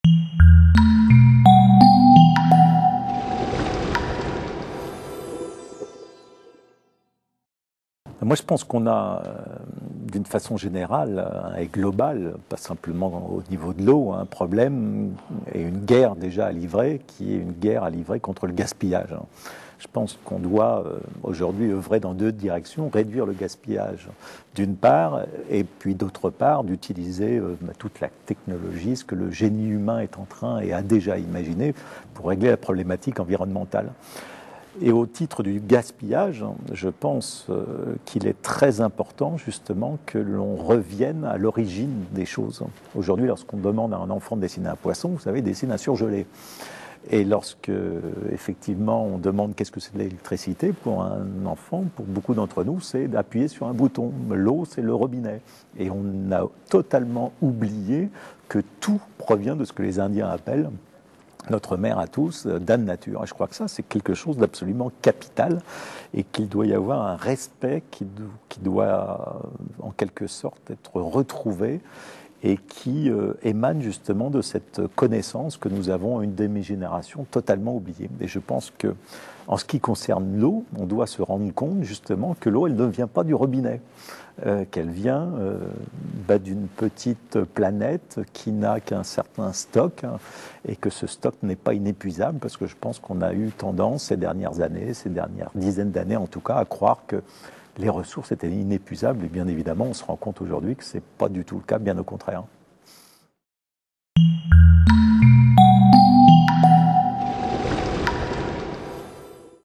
Moi, je pense qu'on a, d'une façon générale et globale, pas simplement au niveau de l'eau, un problème et une guerre déjà à livrer, qui est une guerre à livrer contre le gaspillage. Je pense qu'on doit aujourd'hui œuvrer dans deux directions, réduire le gaspillage d'une part, et puis d'autre part d'utiliser toute la technologie, ce que le génie humain est en train et a déjà imaginé pour régler la problématique environnementale. Et au titre du gaspillage, je pense qu'il est très important justement que l'on revienne à l'origine des choses. Aujourd'hui, lorsqu'on demande à un enfant de dessiner un poisson, vous savez, il dessine un surgelé. Et lorsque, effectivement, on demande qu'est-ce que c'est de l'électricité, pour un enfant, pour beaucoup d'entre nous, c'est d'appuyer sur un bouton. L'eau, c'est le robinet. Et on a totalement oublié que tout provient de ce que les Indiens appellent notre mère à tous, Dame Nature. Et je crois que ça, c'est quelque chose d'absolument capital et qu'il doit y avoir un respect qui doit, en quelque sorte, être retrouvé et qui émane justement de cette connaissance que nous avons, une de mes générations, totalement oubliée. Et je pense que, en ce qui concerne l'eau, on doit se rendre compte justement que l'eau, elle ne vient pas du robinet, qu'elle vient d'une petite planète qui n'a qu'un certain stock, et que ce stock n'est pas inépuisable, parce que je pense qu'on a eu tendance ces dernières années, ces dernières dizaines d'années en tout cas, à croire que les ressources étaient inépuisables, et bien évidemment, on se rend compte aujourd'hui que ce n'est pas du tout le cas, bien au contraire.